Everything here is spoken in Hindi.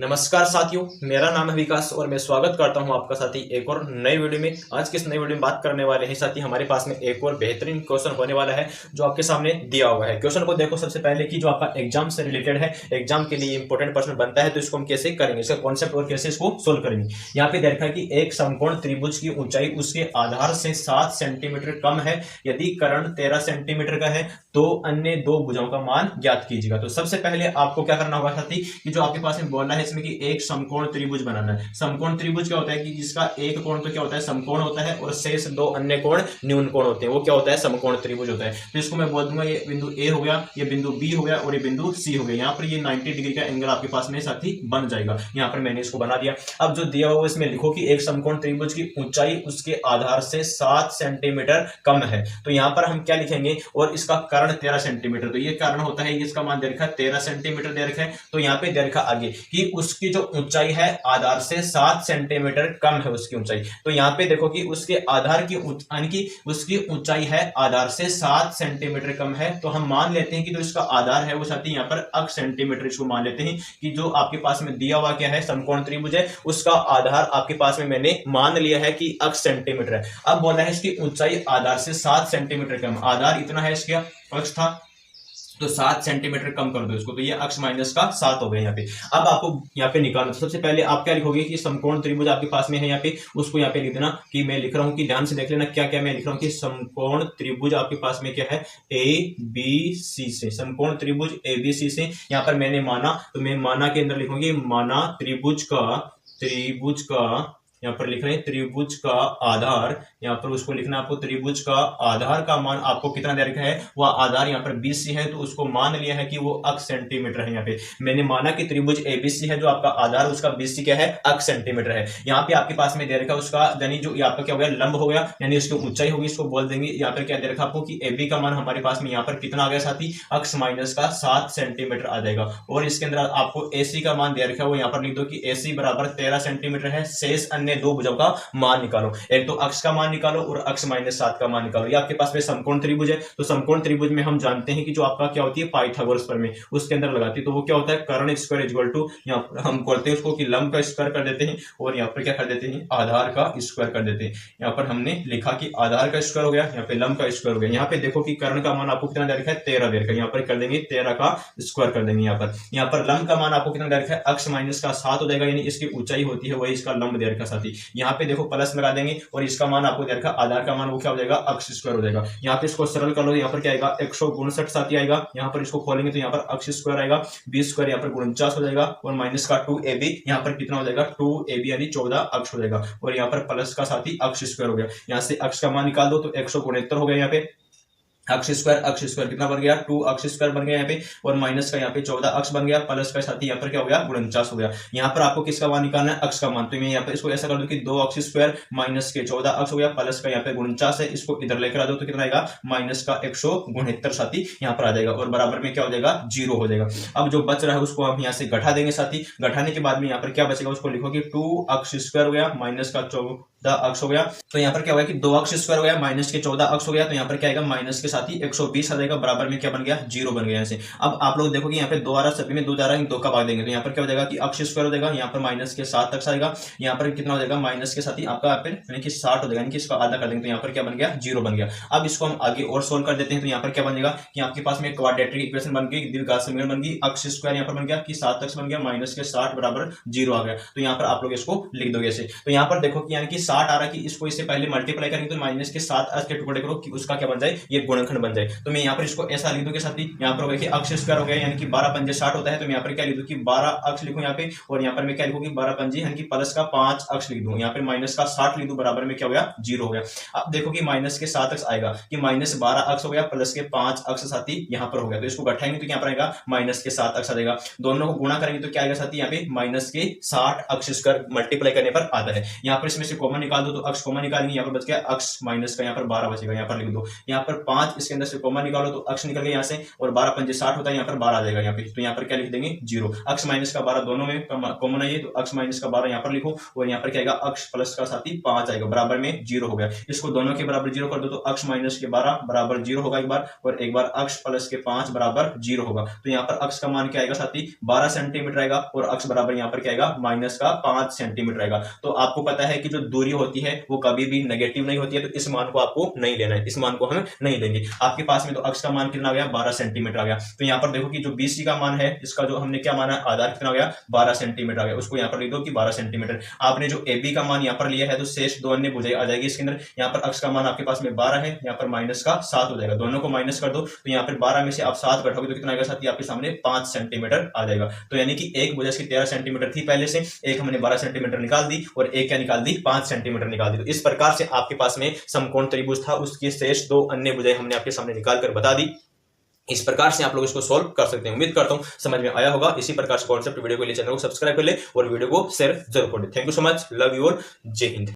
नमस्कार साथियों, मेरा नाम है विकास और मैं स्वागत करता हूं आपका साथी एक और नई वीडियो में। आज की इस नई वीडियो में बात करने वाले हैं साथी, हमारे पास में एक और बेहतरीन क्वेश्चन होने वाला है जो आपके सामने दिया हुआ है। क्वेश्चन को देखो सबसे पहले कि जो आपका एग्जाम से रिलेटेड है, एग्जाम के लिए इंपॉर्टेंट प्रश्न बनता है, तो इसको हम कैसे करेंगे, इसका कॉन्सेप्ट और कैसे इसको सोल्व करेंगे। यहाँ पे देखा है कि एक समकोण त्रिभुज की ऊंचाई उसके आधार से 7 सेंटीमीटर कम है। यदि कर्ण 13 सेंटीमीटर का है तो अन्य दो भुजाओं का मान ज्ञात कीजिएगा। तो सबसे पहले आपको क्या करना होगा साथी कि जो आपके पास में बोलना है इसमें कि एक समकोण त्रिभुज बनाना है। समकोण त्रिभुज क्या होता है कि जिसका एक कोण तो क्या होता है, समकोण होता है, और शेष दो अन्य कोण न्यून कोण होते हैं, वो क्या होता है, समकोण त्रिभुज होता है। तो इसको मैं बोल दूंगा ये बिंदु ए हो गया, ये बिंदु बी हो गया और ये बिंदु सी हो गया। यहाँ पर ये 90 डिग्री का एंगल आपके पास में साथी बन जाएगा। यहाँ पर मैंने इसको बना दिया। अब जो दिया हुआ इसमें लिखो कि एक समकोण त्रिभुज की ऊंचाई उसके आधार से 7 सेंटीमीटर कम है। तो यहाँ पर हम क्या लिखेंगे, और इसका कर्ण 13 सेंटीमीटर, तो ये कर्ण होता है, इसका मान दे रखा है 13 सेंटीमीटर दे रखा है। तो यहाँ पे दे रखा आगे कि उसकी जो ऊंचाई है आधार से 7 सेंटीमीटर कम है उसकी ऊंचाई। तो यहाँ पे देखो कि उसके आधार की यानी कि उसकी ऊंचाई है आधार से 7 सेंटीमीटर कम है। तो हम मान लेते हैं कि जो इसका आधार है वो साथी यहाँ पर अक्ष सेंटीमीटर, इसको मान लेते हैं कि जो आपके पास में दिया हुआ क्या है, समकोण त्रिभुज है, उसका आधार आपके पास में मैंने मान लिया है कि अक्ष सेंटीमीटर है। अब बोला है इसकी ऊंचाई आधार से 7 सेंटीमीटर कम, आधार इतना है, इसका अक्ष था तो 7 सेंटीमीटर कम कर दो इसको, तो ये अक्ष माइनस का 7 हो गया यहाँ पे। अब आपको यहाँ पे निकालना, तो सबसे पहले आप क्या लिखोगे कि समकोण त्रिभुज आपके पास में है यहाँ पे, उसको यहाँ पे लिख देना कि मैं लिख रहा हूँ कि ध्यान से देख लेना क्या क्या मैं लिख रहा हूँ कि समकोण त्रिभुज आपके पास में क्या है, ए बी सी से, समकोण त्रिभुज ए बी सी से। यहाँ पर मैंने माना, तो मैं माना के अंदर लिखूंगी माना त्रिभुज का यहाँ पर लिख रहे हैं त्रिभुज का आधार, यहाँ पर उसको लिखना आपको त्रिभुज का आधार का मान आपको कितना दे रखा है, वह आधार यहाँ पर 20 है, तो उसको मान लिया है कि वो अक्ष सेंटीमीटर है। यहाँ पे मैंने माना कि त्रिभुज एबीसी है, जो आपका आधार उसका 20 क्या है, अक्ष सेंटीमीटर है। यहाँ पे आपके पास में दे रखा उसका यानी जो यहाँ पर क्या हो गया, लंब हो गया, यानी उसकी ऊंचाई होगी, इसको बोल देंगे। यहाँ पर क्या दे रखा आपको कि एबी का मान हमारे पास में यहाँ पर कितना आ गया साथी, अक्ष माइनस का 7 सेंटीमीटर आ जाएगा। और इसके अंदर आपको एसी का मान दे रखा है, वो यहाँ पर लिख दो कि एसी बराबर 13 सेंटीमीटर है। शेष अन्य दो भुजाओं का मान निकालो, एक तो अक्ष का मान निकालो और अक्ष माइनस 7 का मान निकालो। ये आपके पास में समकोण त्रिभुज है, तो समकोण त्रिभुज में हम जानते हैं कि जो आपका क्या होती है, पाइथागोरस प्रमेय उसके अंदर लगाती है, तो वो क्या होता है, कर्ण स्क्वायर इक्वल टू, यहाँ पर हम करते हैं उसको कि लंब का स्क्वायर कर देते हैं और यहाँ पर क्या कर देते हैं, आधार का स्क्वायर कर देते हैं। यहाँ पर हमने लिखा कि आधार का स्क्वायर हो गया, यहाँ पे लंब का स्क्वायर हो गया। यहाँ पे देखो कि कर्ण का मान आपको कितना दे रखा है, 13 दे रखा है, यहाँ पर कर देंगे 13 का स्क्वायर कर देंगे। यहाँ पर लंब का मान आपको कितना दे रखा है, अक्ष माइनस का 7 हो जाएगा, यानी इसकी ऊंचाई होती है वही इसका लंब दे रखा साथी। यहाँ पे देखो प्लस लगा देंगे और इसका मान आपको दे रखा, आधार का मान वो क्या हो जाएगा, अक्ष स्क्वायर हो जाएगा। यहाँ पे इसको सरल कर लो, यहाँ पर क्या आएगा, 159 साथी आएगा। यहाँ पर इसको खोलेंगे तो यहाँ पर अक्ष स्क्वायर आएगा, 20 स्क्वायर यहाँ पर 49 हो जाएगा, और माइनस का 2ab यहाँ पर कितना हो जाएगा, 2ab यानी 14 अक्ष हो जाएगा, और यहाँ पर प्लस का साथी अक्ष स्क्वायर हो गया। यहाँ से अक्ष का मान निकाल दो तो 169 हो गया। यहाँ पे अक्ष स्क्वायर कितना बन गया, 2 अक्ष स्क्वायर बन गया यहाँ पे, और माइनस का यहाँ पे 14 अक्ष बन गया, प्लस का साथ ही यहाँ पर क्या हो गया, 49 हो गया। यहाँ पर आपको किसका मान निकालना है, अक्ष का मान। तो मैं यहाँ पे इसको ऐसा कर दूं कि 2 अक्ष स्क्वायर माइनस के 14 अक्ष हो गया, प्लस का यहाँ पे 49 है, इसको इधर लेकर आ दो तो कितना आएगा, माइनस का 169 साथी यहाँ पर आ जाएगा, और बराबर में क्या हो जाएगा, 0 हो जाएगा। अब जो बच रहा है उसको हम यहाँ से घटा देंगे साथी। घटाने के बाद में यहाँ पर क्या बचेगा, उसको लिखो कि 2 अक्ष स्क्वायर हो गया माइनस का 14 अक्ष हो गया। तो यहाँ पर क्या होगा कि 2 अक्ष स्क्वायर हो गया माइनस के 14 अक्ष हो गया, तो यहाँ पर क्या आएगा, माइनस के साथ ही 120 आ जाएगा, बराबर में क्या बन गया, 0 बन गया यहाँ से। अब आप लोग देखो कि यहाँ पे 2 आ रहा, सभी में 2 जा रहा है, 2 का भाग देंगे तो यहाँ पर क्या हो जाएगा कि अक्ष स्क्वायर हो जाएगा, यहाँ पर माइनस के 7 अक्ष आएगा, यहाँ पर कितना हो जाएगा, माइनस के साथ ही आपका यहाँ पे यानी कि 60 हो जाएगा, यानी कि इसका आधा कर देंगे तो यहाँ पर क्या बन गया, 0 बन गया। अब इसको हम आगे और सोल्व कर देते हैं, तो यहाँ पर क्या बन जाएगा कि आपके पास में क्वाड्रेटिक इक्वेशन बन गई, दीर्घघात समीकरण बन गई। अक्ष स्क्वायर यहाँ पर बन गया कि 7 अक्ष बन गया, माइनस के 60 बराबर 0 आ गया। तो यहाँ पर आप लोग इसको लिख दोगे ऐसे। तो यहाँ पर देखो कि यानी कि 60 आ रहा है कि इसको इससे पहले मल्टीप्लाई करेंगे तो माइनस के 7 अक्ष के टुकड़े करो कि उसका क्या बन जाए, ये गुणनखंड बन जाए। तो मैं यहाँ पर इसको ऐसा लिख दूं कि साथी यहाँ पर हो गया कि अक्ष स्क्वायर हो गया, यानी कि 12 पंजे 60 होता है, तो मैं यहाँ पर क्या लिख दूं कि 12 अक्ष लिखूं यहाँ पे, और यहाँ पर मैं क्या लिखूं कि 12 पंजे यानी कि प्लस का 5 अक्ष लिख दूं, यहाँ पे माइनस का 60 लिख दूं, बराबर में क्या हो गया, 0 हो गया। अब देखो कि माइनस के 7 अक्ष आएगा कि माइनस 12 अक्ष हो गया, प्लस के 5 अक्ष साथी यहाँ पर हो गया, तो इसको घटाएंगे तो यहाँ पर आएगा माइनस के 7 अक्ष आ जाएगा। दोनों को गुणा करेंगे तो क्या आएगा साथी, यहाँ पे माइनस के 60 अक्ष स्क्वायर मल्टीप्लाई करने पर आता है। यहाँ पर इसमें से कॉमन निकाल दो तो अक्ष कॉमन निकालेंगे, यहाँ पर बच गया अक्ष माइनस का, यहाँ पर 12 बचेगा, यहाँ पर लिख दो। यहाँ पर 5 इसके अंदर से कॉमन निकालो तो अक्ष निकल गया यहाँ से, और 12 पंजे 60 होता है, यहाँ पर 12 आ जाएगा यहाँ पे। तो यहाँ पर क्या लिख देंगे 0। अक्ष माइनस का 12 दोनों में कॉमन है ये, तो अक्ष माइनस का 12 यहाँ पर लिखो, और यहाँ पर क्या आएगा अक्ष प्लस का साथ ही 5 आएगा, बराबर में 0 हो गया। इसको दोनों के बराबर 0 कर दो तो अक्ष माइनस के 12 बराबर 0 होगा एक बार, और एक बार अक्ष प्लस के 5 बराबर 0 होगा। तो यहाँ पर अक्ष का मान क्या आएगा साथी 12 सेंटीमीटर आएगा, और अक्ष बराबर यहाँ पर क्या आएगा माइनस का 5 सेंटीमीटर आएगा। तो आपको पता है कि जो दूरी होती है वो कभी भी नेगेटिव नहीं होती है, तो इस मान को आपको नहीं लेना है, इस मान को हम नहीं लेंगे। आपके पास में तो अक्ष का मान कितना आ गया 12 सेंटीमीटर आ गया। तो यहाँ पर देखो कि जो BC का मान है, इसका जो हमने क्या माना आधार कितना आ गया 12 सेंटीमीटर आ गया, उसको यहाँ पर लिख दो कि 12 सेंटीमीटर। आपने जो AB का मान यहाँ पर लिया है तो शेष दो अन्य भुजाएं आ जाएगी इसके अंदर। यहाँ पर अक्ष का मान आपके पास में 12 है, यहाँ पर माइनस का 7 हो जाएगा, दोनों को माइनस कर दो तो यहाँ पर 12 में से आप 7 घटाओगे तो कितना आएगा साथ ही आपके सामने 5 सेंटीमीटर आ जाएगा। तो यानी कि एक भुजा इसकी 13 सेंटीमीटर थी पहले से, एक हमने 12 सेंटीमीटर निकाल दी, और एक क्या निकाल दी 5 सेंटीमीटर निकाल दी। तो इस प्रकार से आपके पास में समकोण त्रिभुज था, उसकी शेष दो अन्य भुजाएं हमने आपके सामने निकाल कर बता दी। इस प्रकार से आप लोग इसको सॉल्व कर सकते हैं। उम्मीद करता हूं समझ में आया होगा। इसी प्रकार से कॉन्सेप्ट वीडियो के लिए चैनल को सब्सक्राइब कर ले और वीडियो को शेयर जरूर कर ले। Thank you so much, love you all, जय हिंद।